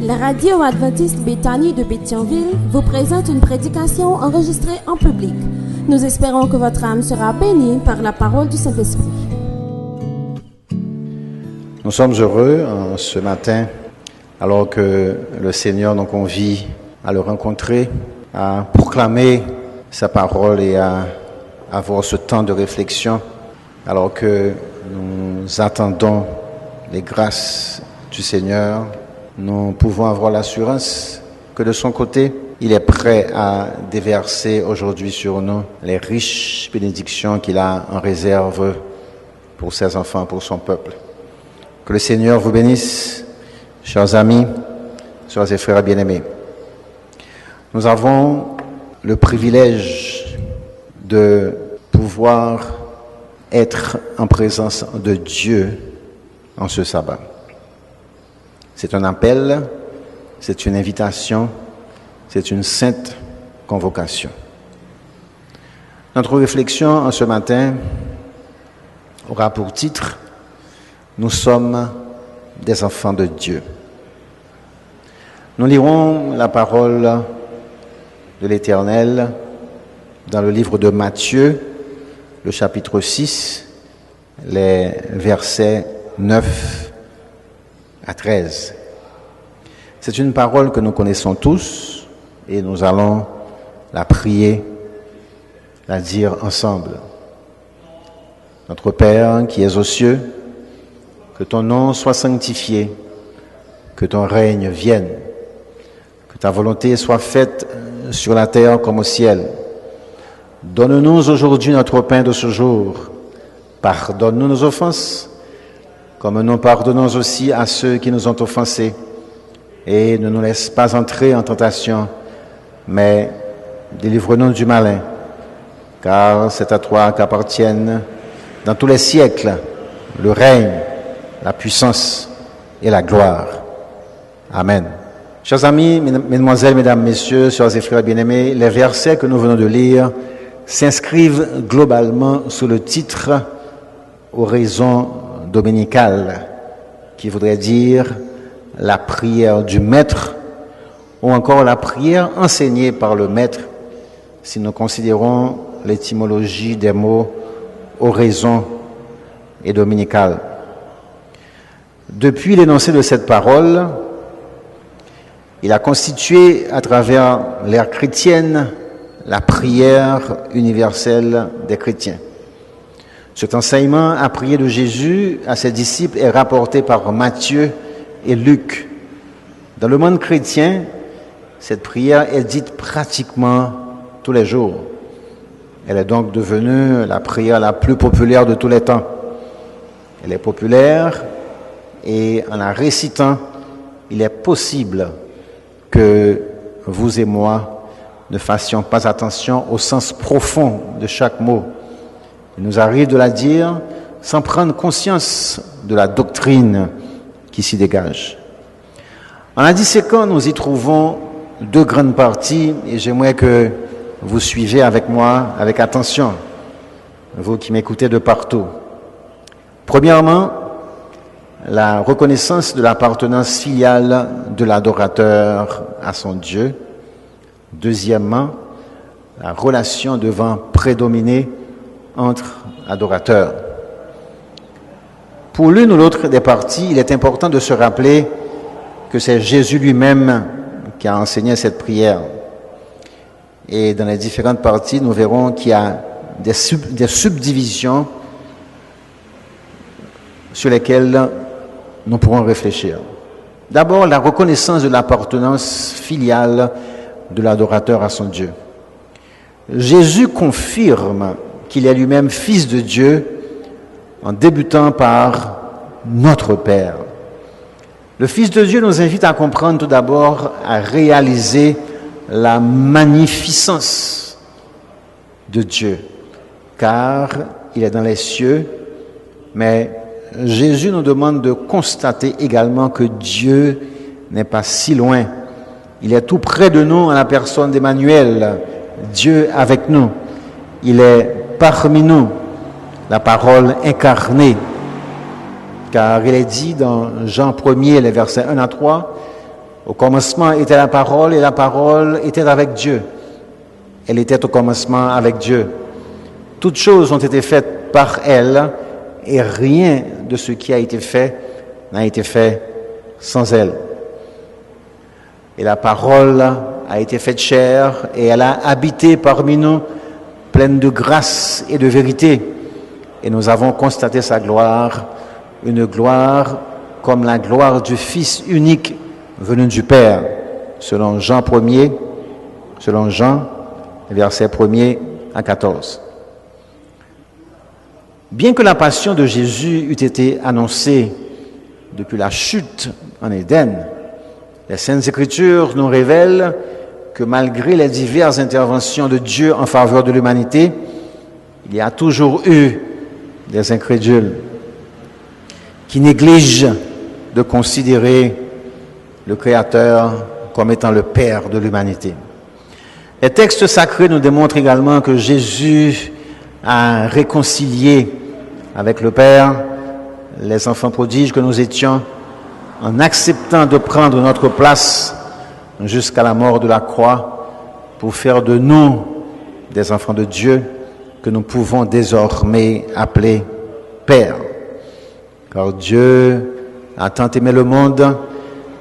La radio adventiste Béthanie de Pétionville vous présente une prédication enregistrée en public. Nous espérons que votre âme sera bénie par la parole du Saint-Esprit. Nous sommes heureux ce matin, alors que le Seigneur nous convie à le rencontrer, à proclamer sa parole et à avoir ce temps de réflexion, alors que nous attendons les grâces du Seigneur. Nous pouvons avoir l'assurance que de son côté, il est prêt à déverser aujourd'hui sur nous les riches bénédictions qu'il a en réserve pour ses enfants, pour son peuple. Que le Seigneur vous bénisse, chers amis, sœurs et frères bien-aimés. Nous avons le privilège de pouvoir être en présence de Dieu en ce sabbat. C'est un appel, c'est une invitation, c'est une sainte convocation. Notre réflexion en ce matin aura pour titre « Nous sommes des enfants de Dieu ». Nous lirons la parole de l'Éternel dans le livre de Matthieu, le chapitre 6, les versets 9 à 13. C'est une parole que nous connaissons tous et nous allons la prier, la dire ensemble. Notre Père qui es aux cieux, que ton nom soit sanctifié, que ton règne vienne, que ta volonté soit faite sur la terre comme au ciel. Donne-nous aujourd'hui notre pain de ce jour. Pardonne-nous nos offenses, comme nous pardonnons aussi à ceux qui nous ont offensés. Et ne nous laisse pas entrer en tentation, mais délivre-nous du malin, car c'est à toi qu'appartiennent dans tous les siècles le règne, la puissance et la gloire. Amen. Chers amis, mesdemoiselles, mesdames, messieurs, sœurs et frères bien-aimés, les versets que nous venons de lire s'inscrivent globalement sous le titre « Oraison dominicale », qui voudrait dire la prière du maître ou encore la prière enseignée par le maître, si nous considérons l'étymologie des mots oraison et dominicale. Depuis l'énoncé de cette parole, il a constitué à travers l'ère chrétienne la prière universelle des chrétiens. Cet enseignement à prier de Jésus à ses disciples est rapporté par Matthieu et Luc. Dans le monde chrétien, cette prière est dite pratiquement tous les jours. Elle est donc devenue la prière la plus populaire de tous les temps. Elle est populaire et en la récitant, il est possible que vous et moi ne fassions pas attention au sens profond de chaque mot. Il nous arrive de la dire sans prendre conscience de la doctrine qui s'y dégage. En la disséquant, nous y trouvons deux grandes parties et j'aimerais que vous suivez avec moi, avec attention, vous qui m'écoutez de partout. Premièrement, la reconnaissance de l'appartenance filiale de l'adorateur à son Dieu. Deuxièmement, la relation devant prédominer entre adorateurs. Pour l'une ou l'autre des parties, il est important de se rappeler que c'est Jésus lui-même qui a enseigné cette prière. Et dans les différentes parties, nous verrons qu'il y a des subdivisions sur lesquelles nous pourrons réfléchir. D'abord, la reconnaissance de l'appartenance filiale de l'adorateur à son Dieu. Jésus confirme qu'il est lui-même fils de Dieu en débutant par notre Père. Le Fils de Dieu nous invite à comprendre tout d'abord, à réaliser la magnificence de Dieu, car il est dans les cieux, mais Jésus nous demande de constater également que Dieu n'est pas si loin. Il est tout près de nous en la personne d'Emmanuel, Dieu avec nous. Il est parmi nous, la parole incarnée. Car il est dit dans Jean 1er, les versets 1 à 3, Au commencement était la parole et la parole était avec Dieu. Elle était au commencement avec Dieu. Toutes choses ont été faites par elle et rien de ce qui a été fait n'a été fait sans elle. Et la parole a été faite chair et elle a habité parmi nous, pleine de grâce et de vérité. Et nous avons constaté sa gloire, une gloire comme la gloire du Fils unique venu du Père, selon Jean 1er, selon Jean, verset 1er à 14. Bien que la passion de Jésus eût été annoncée depuis la chute en Éden, les Saintes Écritures nous révèlent que malgré les diverses interventions de Dieu en faveur de l'humanité, il y a toujours eu des incrédules qui négligent de considérer le Créateur comme étant le Père de l'humanité. Les textes sacrés nous démontrent également que Jésus a réconcilié avec le Père les enfants prodiges que nous étions en acceptant de prendre notre place jusqu'à la mort de la croix pour faire de nous des enfants de Dieu que nous pouvons désormais appeler Père. Car Dieu a tant aimé le monde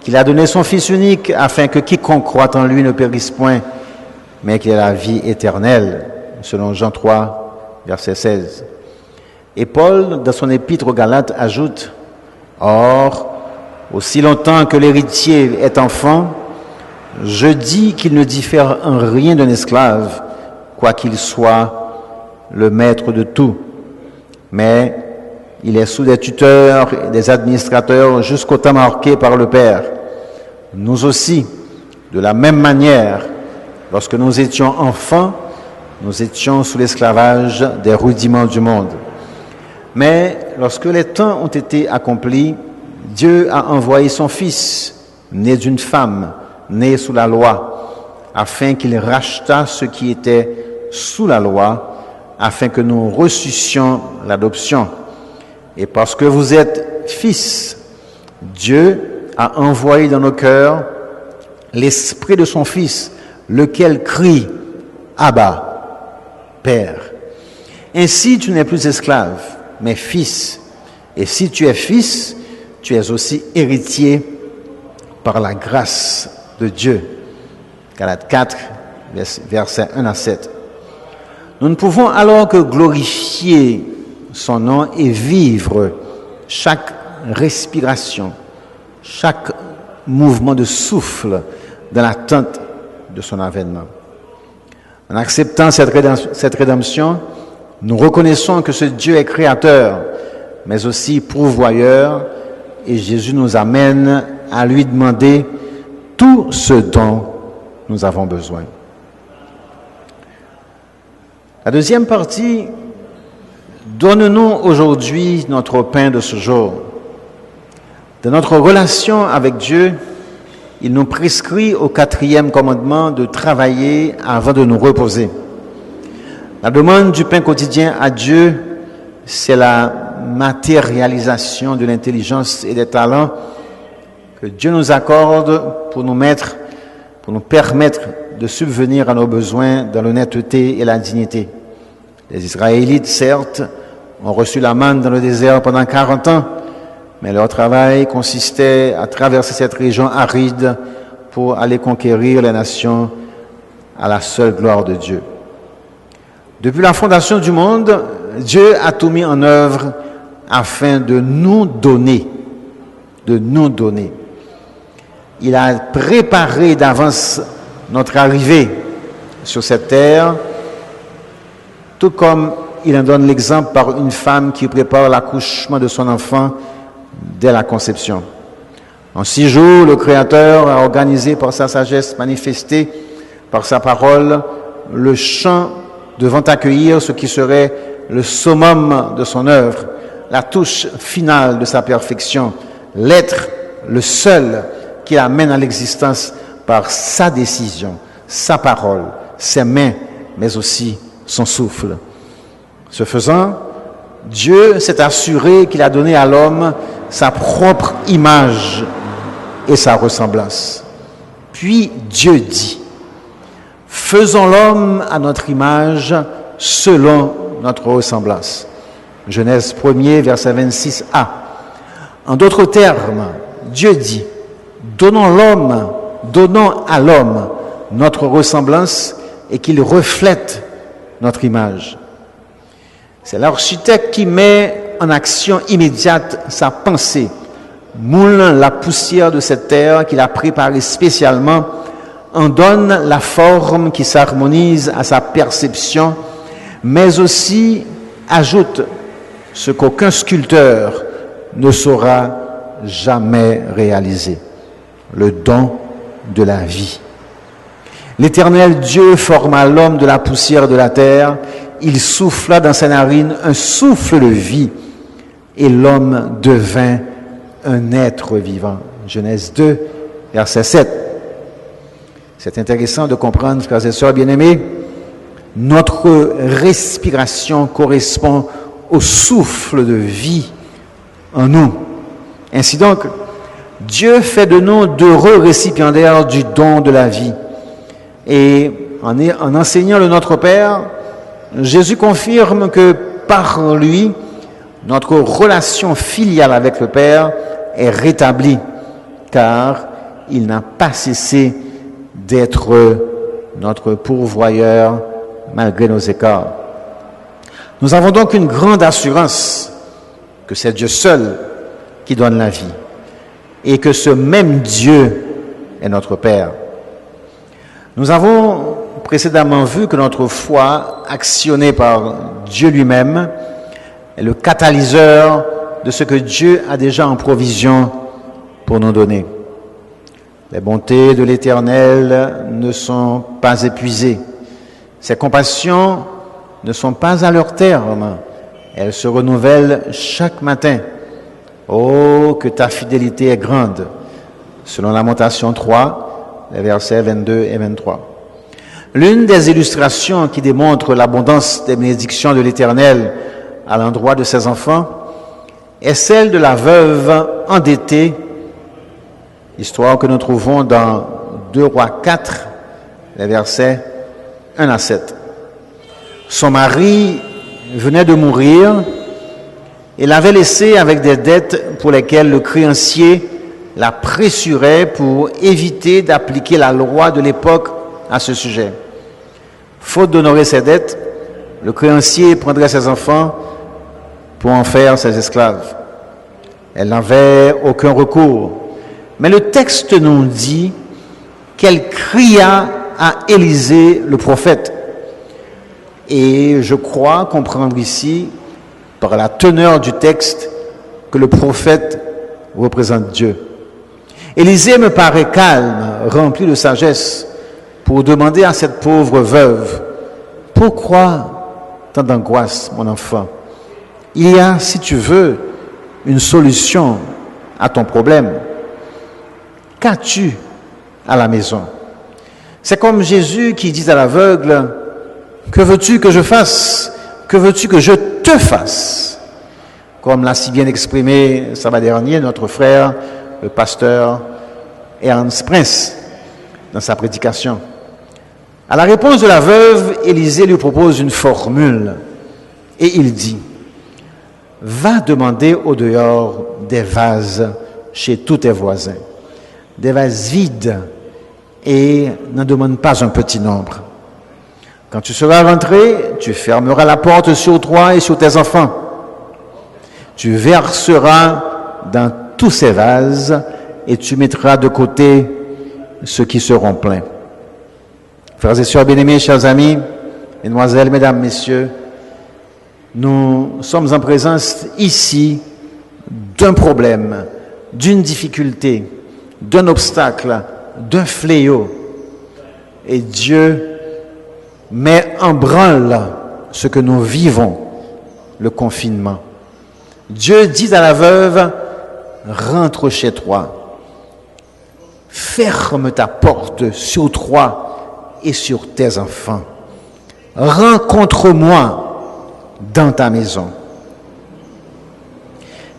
qu'il a donné son Fils unique afin que quiconque croit en lui ne périsse point, mais qu'il ait la vie éternelle, selon Jean 3, verset 16. Et Paul, dans son épître aux Galates, ajoute « Or, aussi longtemps que l'héritier est enfant, je dis qu'il ne diffère en rien d'un esclave, quoiqu'il soit le maître de tout. Mais il est sous des tuteurs et des administrateurs jusqu'au temps marqué par le Père. Nous aussi, de la même manière, lorsque nous étions enfants, nous étions sous l'esclavage des rudiments du monde. Mais lorsque les temps ont été accomplis, Dieu a envoyé son Fils, né d'une femme, né sous la loi, afin qu'il rachetât ceux qui étaient sous la loi, afin que nous reçussions l'adoption. Et parce que vous êtes fils, Dieu a envoyé dans nos cœurs l'esprit de son Fils, lequel crie « Abba, Père ». Ainsi, tu n'es plus esclave, mais fils. Et si tu es fils, tu es aussi héritier par la grâce de Dieu. Galates 4, versets 1 à 7. Nous ne pouvons alors que glorifier son nom et vivre chaque respiration, chaque mouvement de souffle dans l'attente de son avènement. En acceptant cette rédemption, nous reconnaissons que ce Dieu est créateur, mais aussi pourvoyeur, et Jésus nous amène à lui demander tout ce dont nous avons besoin. La deuxième partie, donne-nous aujourd'hui notre pain de ce jour. Dans notre relation avec Dieu, il nous prescrit au 4e commandement de travailler avant de nous reposer. La demande du pain quotidien à Dieu, c'est la matérialisation de l'intelligence et des talents que Dieu nous accorde pour nous permettre de subvenir à nos besoins dans l'honnêteté et la dignité. Les Israélites, certes, ont reçu la manne dans le désert pendant 40 ans, mais leur travail consistait à traverser cette région aride pour aller conquérir les nations à la seule gloire de Dieu. Depuis la fondation du monde, Dieu a tout mis en œuvre afin de nous donner. Il a préparé d'avance notre arrivée sur cette terre, tout comme il en donne l'exemple par une femme qui prépare l'accouchement de son enfant dès la conception. En 6 jours, le Créateur a organisé par sa sagesse manifestée, par sa parole, le champ devant accueillir ce qui serait le summum de son œuvre, la touche finale de sa perfection, l'être, le seul qui amène à l'existence par sa décision, sa parole, ses mains, mais aussi son souffle. Ce faisant, Dieu s'est assuré qu'il a donné à l'homme sa propre image et sa ressemblance. Puis Dieu dit, faisons l'homme à notre image, selon notre ressemblance. Genèse 1er, verset 26a. En d'autres termes, Dieu dit, donnons à l'homme notre ressemblance et qu'il reflète notre image. C'est l'architecte qui met en action immédiate sa pensée, moulant la poussière de cette terre qu'il a préparée spécialement, en donne la forme qui s'harmonise à sa perception, mais aussi ajoute ce qu'aucun sculpteur ne saura jamais réaliser, le don de la vie. L'Éternel Dieu forma l'homme de la poussière de la terre, il souffla dans ses narines un souffle de vie, et l'homme devint un être vivant. Genèse 2, verset 7. C'est intéressant de comprendre, frères et sœurs bien-aimés, notre respiration correspond au souffle de vie en nous. Ainsi donc, Dieu fait de nous d'heureux récipiendaires du don de la vie. Et en enseignant le Notre Père, Jésus confirme que par lui, notre relation filiale avec le Père est rétablie, car il n'a pas cessé d'être notre pourvoyeur malgré nos écarts. Nous avons donc une grande assurance que c'est Dieu seul qui donne la vie et que ce même Dieu est notre Père. Nous avons précédemment vu que notre foi, actionnée par Dieu lui-même, est le catalyseur de ce que Dieu a déjà en provision pour nous donner. Les bontés de l'Éternel ne sont pas épuisées. Ses compassions ne sont pas à leur terme. Elles se renouvellent chaque matin. Oh, que ta fidélité est grande. Selon Lamentation 3, les versets 22 et 23. L'une des illustrations qui démontre l'abondance des bénédictions de l'Éternel à l'endroit de ses enfants est celle de la veuve endettée, histoire que nous trouvons dans 2 Rois 4, les versets 1 à 7. Son mari venait de mourir et l'avait laissée avec des dettes pour lesquelles le créancier la pressurait pour éviter d'appliquer la loi de l'époque à ce sujet. Faute d'honorer ses dettes, le créancier prendrait ses enfants pour en faire ses esclaves. Elle n'avait aucun recours. Mais le texte nous dit qu'elle cria à Élisée le prophète. Et je crois comprendre ici, par la teneur du texte, que le prophète représente Dieu. Élisée me paraît calme, rempli de sagesse, pour demander à cette pauvre veuve, « Pourquoi tant d'angoisse, mon enfant? Il y a, si tu veux, une solution à ton problème. Qu'as-tu à la maison? » C'est comme Jésus qui dit à l'aveugle, « Que veux-tu que je fasse? Que veux-tu que je te fasse ?» Comme l'a si bien exprimé samedi dernier notre frère, le pasteur Ernst Prince, dans sa prédication. À la réponse de la veuve, Élisée lui propose une formule et il dit, « Va demander au dehors des vases chez tous tes voisins, des vases vides, et n'en demande pas un petit nombre. Quand tu seras rentré, tu fermeras la porte sur toi et sur tes enfants. Tu verseras dans tous ces vases et tu mettras de côté ceux qui seront pleins. » Frères et sœurs bien-aimés, chers amis, mesdemoiselles, mesdames, messieurs, nous sommes en présence ici d'un problème, d'une difficulté, d'un obstacle, d'un fléau. Et Dieu met en branle ce que nous vivons, le confinement. Dieu dit à la veuve, rentre chez toi, ferme ta porte sur toi et sur tes enfants. Rencontre-moi dans ta maison.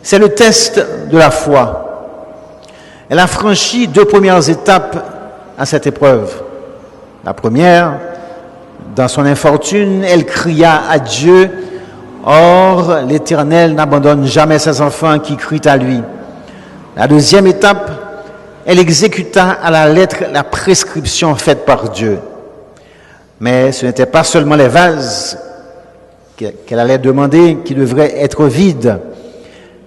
C'est le test de la foi. Elle a franchi 2 premières étapes à cette épreuve. La première, dans son infortune, elle cria à Dieu. Or, l'Éternel n'abandonne jamais ses enfants qui crient à lui. La deuxième étape, elle exécuta à la lettre la prescription faite par Dieu. Mais ce n'était pas seulement les vases qu'elle allait demander qui devraient être vides.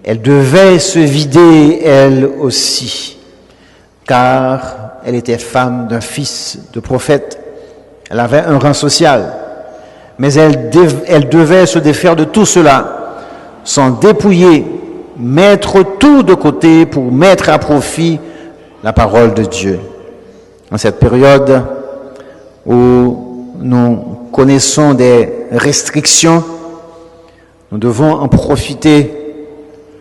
Elle devait se vider elle aussi, car elle était femme d'un fils de prophète. Elle avait un rang social. Mais elle devait se défaire de tout cela, s'en dépouiller, mettre tout de côté pour mettre à profit la parole de Dieu. En cette période où nous connaissons des restrictions, nous devons en profiter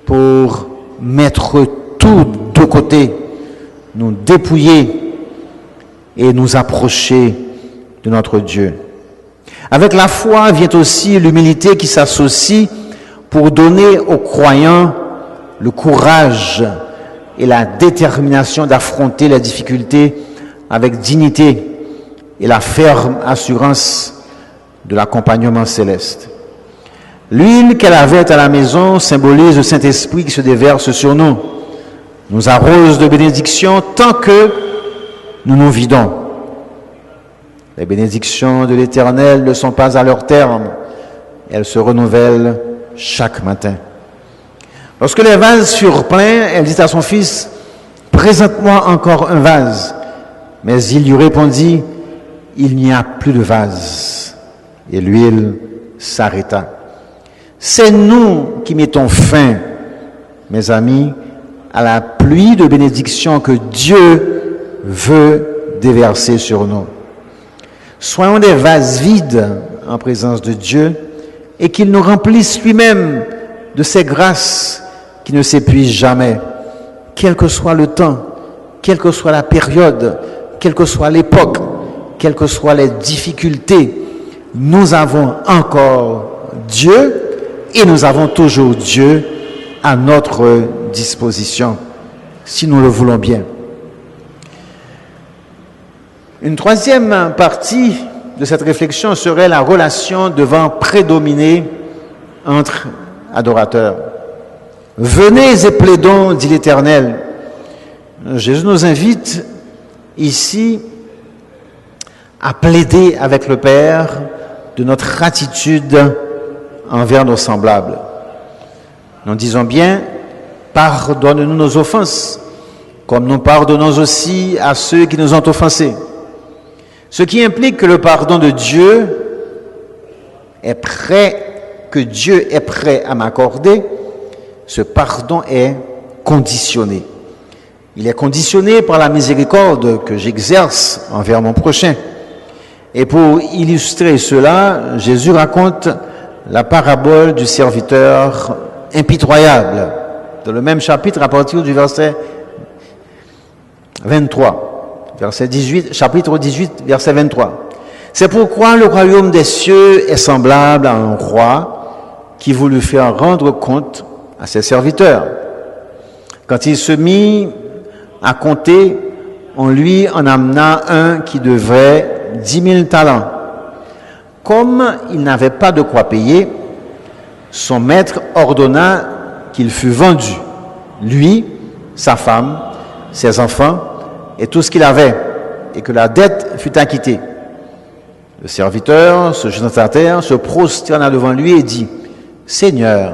pour mettre tout de côté, nous dépouiller et nous approcher de notre Dieu. Avec la foi vient aussi l'humilité qui s'associe pour donner aux croyants le courage et la détermination d'affronter les difficultés avec dignité et la ferme assurance de l'accompagnement céleste. L'huile qu'elle avait à la maison symbolise le Saint-Esprit qui se déverse sur nous, nous arrose de bénédictions tant que nous nous vidons. Les bénédictions de l'Éternel ne sont pas à leur terme, elles se renouvellent chaque matin. Lorsque les vases furent pleins, elle dit à son fils, « Présente-moi encore un vase. » Mais il lui répondit, « Il n'y a plus de vase. » Et l'huile s'arrêta. C'est nous qui mettons fin, mes amis, à la pluie de bénédictions que Dieu veut déverser sur nous. Soyons des vases vides en présence de Dieu et qu'il nous remplisse lui-même de ses grâces qui ne s'épuisent jamais, quel que soit le temps, quelle que soit la période, quelle que soit l'époque, quelles que soient les difficultés. Nous avons encore Dieu et nous avons toujours Dieu à notre disposition, si nous le voulons bien. Une troisième partie de cette réflexion serait la relation devant prédominer entre adorateurs. Venez et plaidons, dit l'Éternel. Jésus nous invite ici à plaider avec le Père de notre attitude envers nos semblables. Nous disons bien, pardonne-nous nos offenses, comme nous pardonnons aussi à ceux qui nous ont offensés. Ce qui implique que le pardon de Dieu est prêt, que Dieu est prêt à m'accorder. Ce pardon est conditionné. Il est conditionné par la miséricorde que j'exerce envers mon prochain. Et pour illustrer cela, Jésus raconte la parabole du serviteur impitoyable, dans le même chapitre à partir du verset 23. Verset 18, chapitre 18, verset 23. C'est pourquoi le royaume des cieux est semblable à un roi qui voulut faire rendre compte à ses serviteurs. Quand il se mit à compter, on lui en amena un qui devait 10 000 talents. Comme il n'avait pas de quoi payer, son maître ordonna qu'il fût vendu, lui, sa femme, ses enfants, et tout ce qu'il avait, et que la dette fût acquittée. Le serviteur, se jetant à terre, se prosterna devant lui et dit, « Seigneur,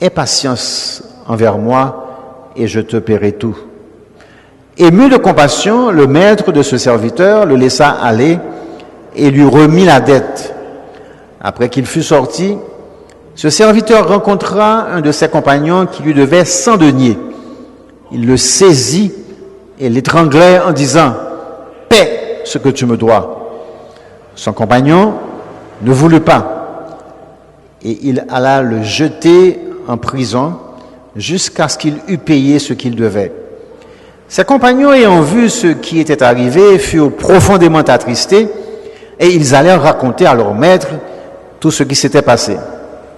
aie patience envers moi, et je te paierai tout. » Ému de compassion, le maître de ce serviteur le laissa aller et lui remit la dette. Après qu'il fut sorti, ce serviteur rencontra un de ses compagnons qui lui devait 100 deniers. Il le saisit et l'étranglait en disant « Paie ce que tu me dois ». Son compagnon ne voulut pas et il alla le jeter en prison jusqu'à ce qu'il eût payé ce qu'il devait. Ses compagnons, ayant vu ce qui était arrivé, furent profondément attristés et ils allèrent raconter à leur maître tout ce qui s'était passé.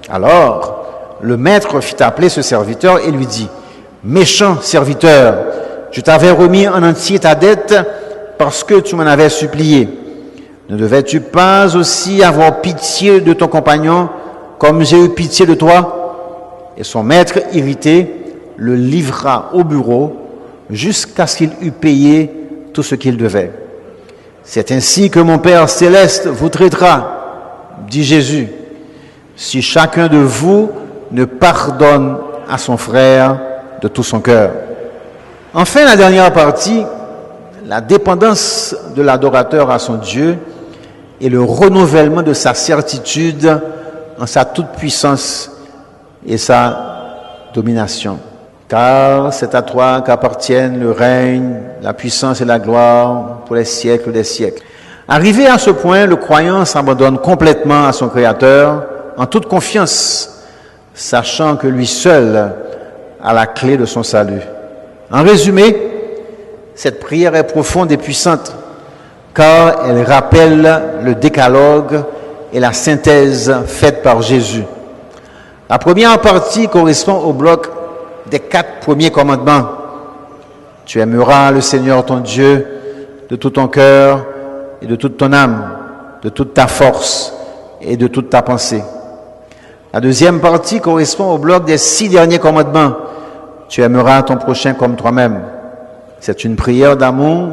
Alors, le maître fit appeler ce serviteur et lui dit « Méchant serviteur, je t'avais remis en entier ta dette parce que tu m'en avais supplié. Ne devais-tu pas aussi avoir pitié de ton compagnon comme j'ai eu pitié de toi? Et son maître, irrité, le livra au bureau jusqu'à ce qu'il eût payé tout ce qu'il devait. C'est ainsi que mon Père céleste vous traitera, dit Jésus, si chacun de vous ne pardonne à son frère de tout son cœur. Enfin, la dernière partie, la dépendance de l'adorateur à son Dieu et le renouvellement de sa certitude en sa toute-puissance et sa domination. Car c'est à toi qu'appartiennent le règne, la puissance et la gloire pour les siècles des siècles. Arrivé à ce point, le croyant s'abandonne complètement à son Créateur en toute confiance, sachant que lui seul a la clé de son salut. En résumé, cette prière est profonde et puissante, car elle rappelle le décalogue et la synthèse faite par Jésus. La première partie correspond au bloc des 4 premiers commandements. Tu aimeras le Seigneur ton Dieu de tout ton cœur et de toute ton âme, de toute ta force et de toute ta pensée. La deuxième partie correspond au bloc des 6 derniers commandements. Tu aimeras ton prochain comme toi-même. C'est une prière d'amour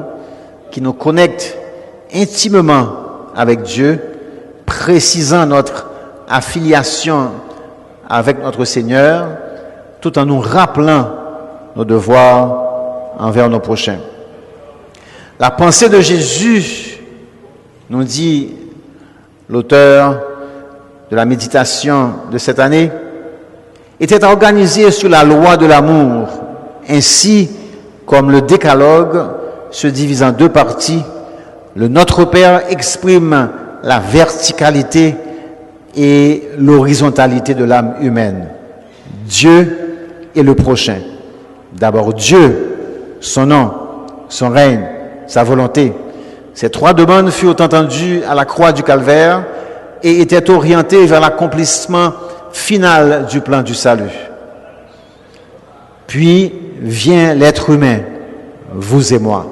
qui nous connecte intimement avec Dieu, précisant notre affiliation avec notre Seigneur, tout en nous rappelant nos devoirs envers nos prochains. La pensée de Jésus, nous dit l'auteur de la méditation de cette année, était organisée sur la loi de l'amour, ainsi comme le décalogue se divise en 2 parties. Le Notre Père exprime la verticalité et l'horizontalité de l'âme humaine. Dieu et le prochain. D'abord Dieu, son nom, son règne, sa volonté. Ces 3 demandes furent entendues à la croix du Calvaire et étaient orientées vers l'accomplissement final du plan du salut. Puis vient l'être humain, vous et moi.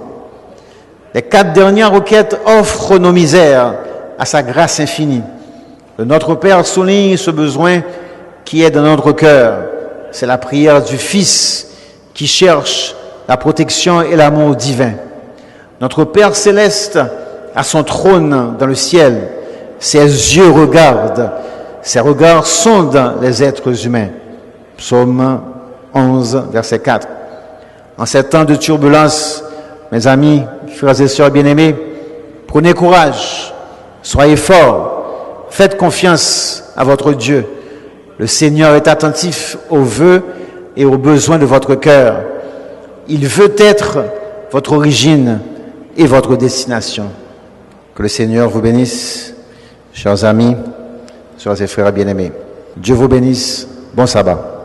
Les 4 dernières requêtes offrent nos misères à sa grâce infinie. Le Notre Père souligne ce besoin qui est dans notre cœur. C'est la prière du Fils qui cherche la protection et l'amour divin. Notre Père céleste a son trône dans le ciel. Ses yeux regardent, ses regards sondent les êtres humains. Psaume 11, verset 4. En ces temps de turbulence, mes amis, frères et sœurs bien-aimés, prenez courage, soyez forts, faites confiance à votre Dieu. Le Seigneur est attentif aux vœux et aux besoins de votre cœur. Il veut être votre origine et votre destination. Que le Seigneur vous bénisse, chers amis, sœurs et frères bien-aimés. Dieu vous bénisse. Bon sabbat.